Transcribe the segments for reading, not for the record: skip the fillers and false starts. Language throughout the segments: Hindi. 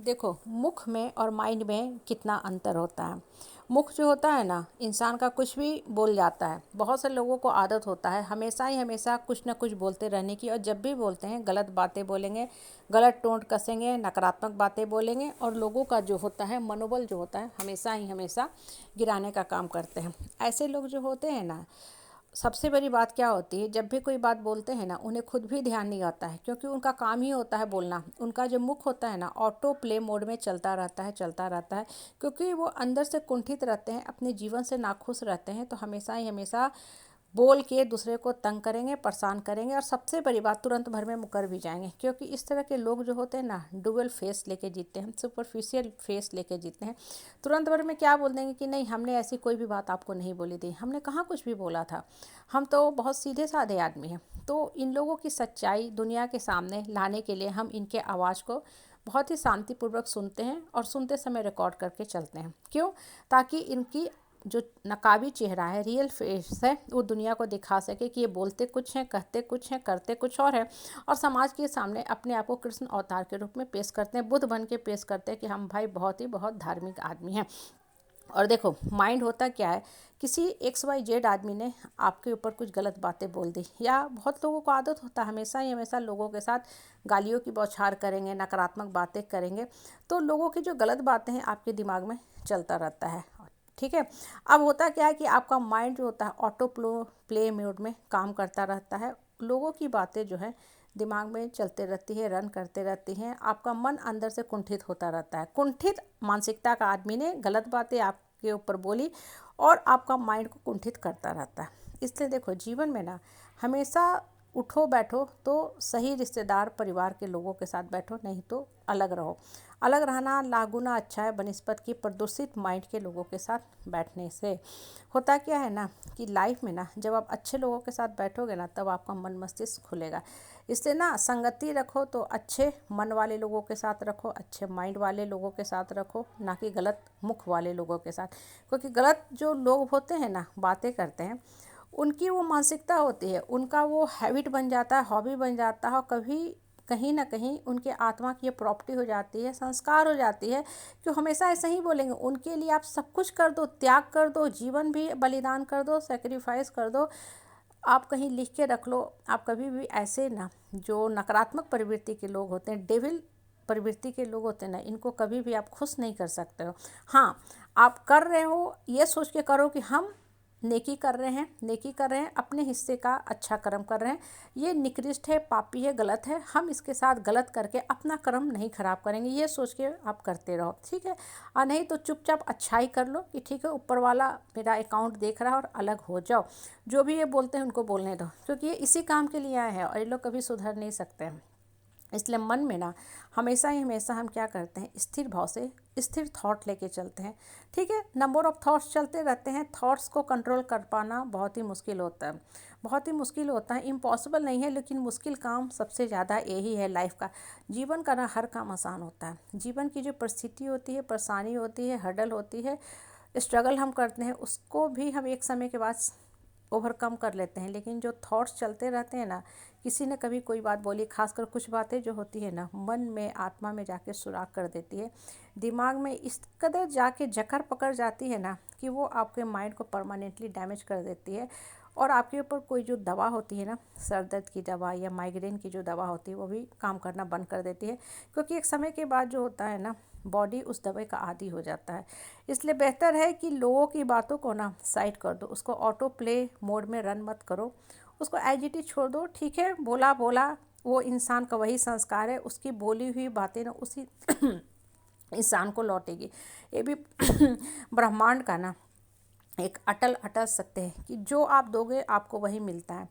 देखो, मुख में और माइंड में कितना अंतर होता है। मुख जो होता है ना, इंसान का कुछ भी बोल जाता है। बहुत से लोगों को आदत होता है हमेशा ही हमेशा कुछ ना कुछ बोलते रहने की, और जब भी बोलते हैं गलत बातें बोलेंगे, गलत टोंट कसेंगे, नकारात्मक बातें बोलेंगे, और लोगों का जो होता है मनोबल जो होता है हमेशा ही हमेशा गिराने का काम करते हैं। ऐसे लोग जो होते हैं ना, सबसे बड़ी बात क्या होती है, जब भी कोई बात बोलते हैं ना, उन्हें खुद भी ध्यान नहीं आता है, क्योंकि उनका काम ही होता है बोलना। उनका जो मुख होता है ना, ऑटो प्ले मोड में चलता रहता है, क्योंकि वो अंदर से कुंठित रहते हैं, अपने जीवन से नाखुश रहते हैं, तो हमेशा ही हमेशा बोल के दूसरे को तंग करेंगे, परेशान करेंगे, और सबसे बड़ी बात तुरंत भर में मुकर भी जाएंगे। क्योंकि इस तरह के लोग जो होते हैं ना, डुअल फेस लेके जीते हैं, सुपरफिशियल फेस लेके जीते हैं। तुरंत भर में क्या बोल देंगे कि नहीं, हमने ऐसी कोई भी बात आपको नहीं बोली थी, हमने कहाँ कुछ भी बोला था, हम तो बहुत सीधे साधे आदमी हैं। तो इन लोगों की सच्चाई दुनिया के सामने लाने के लिए हम इनके आवाज़ को बहुत ही शांतिपूर्वक सुनते हैं, और सुनते समय रिकॉर्ड करके चलते हैं। क्यों? ताकि इनकी जो नकाबी चेहरा है, रियल फेस है, वो दुनिया को दिखा सके कि ये बोलते कुछ हैं, कहते कुछ हैं, करते कुछ और है, और समाज के सामने अपने आप को कृष्ण अवतार के रूप में पेश करते हैं, बुद्ध बन के पेश करते हैं कि हम भाई बहुत धार्मिक आदमी हैं। और देखो, माइंड होता क्या है, किसी XYZ आदमी ने आपके ऊपर कुछ गलत बातें बोल दी, या बहुत लोगों को आदत होता है हमेशा ही हमेशा लोगों के साथ गालियों की बौछार करेंगे, नकारात्मक बातें करेंगे, तो लोगों की जो गलत बातें हैं आपके दिमाग में चलता रहता है। ठीक है। अब होता क्या है कि आपका माइंड जो होता है ऑटो प्ले मोड में काम करता रहता है, लोगों की बातें जो है दिमाग में चलते रहती है, रन करते रहती हैं, आपका मन अंदर से कुंठित होता रहता है। कुंठित मानसिकता का आदमी ने गलत बातें आपके ऊपर बोली, और आपका माइंड को कुंठित करता रहता है। इसलिए देखो, जीवन में ना हमेशा उठो बैठो तो सही रिश्तेदार परिवार के लोगों के साथ बैठो, नहीं तो अलग रहो। अलग रहना लाख अच्छा है बनिस्पत की प्रदूषित माइंड के लोगों के साथ बैठने से। होता क्या है ना कि लाइफ में ना, जब आप अच्छे लोगों के साथ बैठोगे ना, तब आपका मन मस्तिष्क खुलेगा। इसलिए ना, संगति रखो तो अच्छे मन वाले लोगों के साथ रखो, अच्छे माइंड वाले लोगों के साथ रखो, ना कि गलत मुख वाले लोगों के साथ। क्योंकि गलत जो लोग होते हैं ना, बातें करते हैं, उनकी वो मानसिकता होती है, उनका वो हैबिट बन जाता है, हॉबी बन जाता है, और कभी कहीं ना कहीं उनके आत्मा की ये प्रॉपर्टी हो जाती है, संस्कार हो जाती है कि हमेशा ऐसा ही बोलेंगे। उनके लिए आप सब कुछ कर दो, त्याग कर दो, जीवन भी बलिदान कर दो, सेक्रीफाइस कर दो। आप कहीं लिख के रख लो, आप कभी भी ऐसे ना, जो नकारात्मक प्रवृत्ति के लोग होते हैं, डेविल प्रवृत्ति के लोग होते हैं ना, इनको कभी भी आप खुश नहीं कर सकते हो। हाँ, आप कर रहे हो ये सोच के करो कि हम नेकी कर रहे हैं, नेकी कर रहे हैं, अपने हिस्से का अच्छा कर्म कर रहे हैं, ये निकृष्ट है, पापी है, गलत है, हम इसके साथ गलत करके अपना कर्म नहीं खराब करेंगे, ये सोच के आप करते रहो। ठीक है। और नहीं तो चुपचाप अच्छाई कर लो कि ठीक है, ऊपर वाला मेरा अकाउंट देख रहा है, और अलग हो जाओ। जो भी ये बोलते हैं उनको बोलने दो, क्योंकि ये इसी काम के लिए आए हैं, और ये लोग कभी सुधर नहीं सकते हैं। इसलिए मन में ना हमेशा ही हमेशा हम क्या करते हैं, स्थिर भाव से स्थिर थॉट लेके चलते हैं। ठीक है। नंबर ऑफ थॉट्स चलते रहते हैं, थॉट्स को कंट्रोल कर पाना बहुत ही मुश्किल होता है, बहुत ही मुश्किल होता है। इम्पॉसिबल नहीं है, लेकिन मुश्किल काम सबसे ज़्यादा यही है लाइफ का। जीवन का ना हर काम आसान होता है। जीवन की जो परिस्थिति होती है, परेशानी होती है, हर्डल होती है, स्ट्रगल हम करते हैं, उसको भी हम एक समय के बाद ओवरकम कर लेते हैं। लेकिन जो थॉट्स चलते रहते हैं ना, किसी ने कभी कोई बात बोली, खासकर कुछ बातें जो होती है ना, मन में आत्मा में जाके सुराग कर देती है, दिमाग में इस कदर जाके जकड़ पकड़ जाती है ना, कि वो आपके माइंड को परमानेंटली डैमेज कर देती है। और आपके ऊपर कोई जो दवा होती है ना, सर दर्द की दवा या माइग्रेन की जो दवा होती है, वो भी काम करना बंद कर देती है। क्योंकि एक समय के बाद जो होता है ना, बॉडी उस दवाई का आदी हो जाता है। इसलिए बेहतर है कि लोगों की बातों को ना साइड कर दो, उसको ऑटो प्ले मोड में रन मत करो, उसको एज इट इज छोड़ दो। ठीक है, बोला बोला, वो इंसान का वही संस्कार है, उसकी बोली हुई बातें ना उसी इंसान को लौटेगी। ये भी ब्रह्मांड का ना एक अटल अटल सत्य है कि जो आप दोगे आपको वही मिलता है।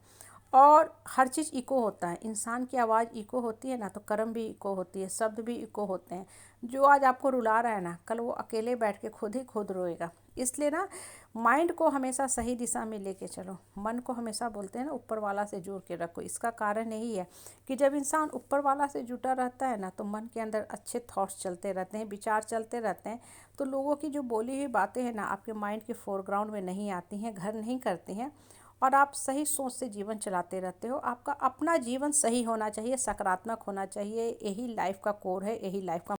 और हर चीज़ इको होता है, इंसान की आवाज़ इको होती है ना, तो कर्म भी इको होती है, शब्द भी इको होते हैं। जो आज आपको रुला रहा है ना, कल वो अकेले बैठ के खुद ही खुद रोएगा। इसलिए ना, माइंड को हमेशा सही दिशा में लेके चलो। मन को हमेशा बोलते हैं ना, ऊपर वाला से जोड़ के रखो। इसका कारण यही है कि जब इंसान ऊपर वाला से जुटा रहता है ना, तो मन के अंदर अच्छे थॉट्स चलते रहते हैं, विचार चलते रहते हैं। तो लोगों की जो बोली हुई बातें हैं ना, आपके माइंड के फोरग्राउंड में नहीं आती हैं, घर नहीं करती हैं, और आप सही सोच से जीवन चलाते रहते हो। आपका अपना जीवन सही होना चाहिए, सकारात्मक होना चाहिए। यही लाइफ का कोर है, यही लाइफ का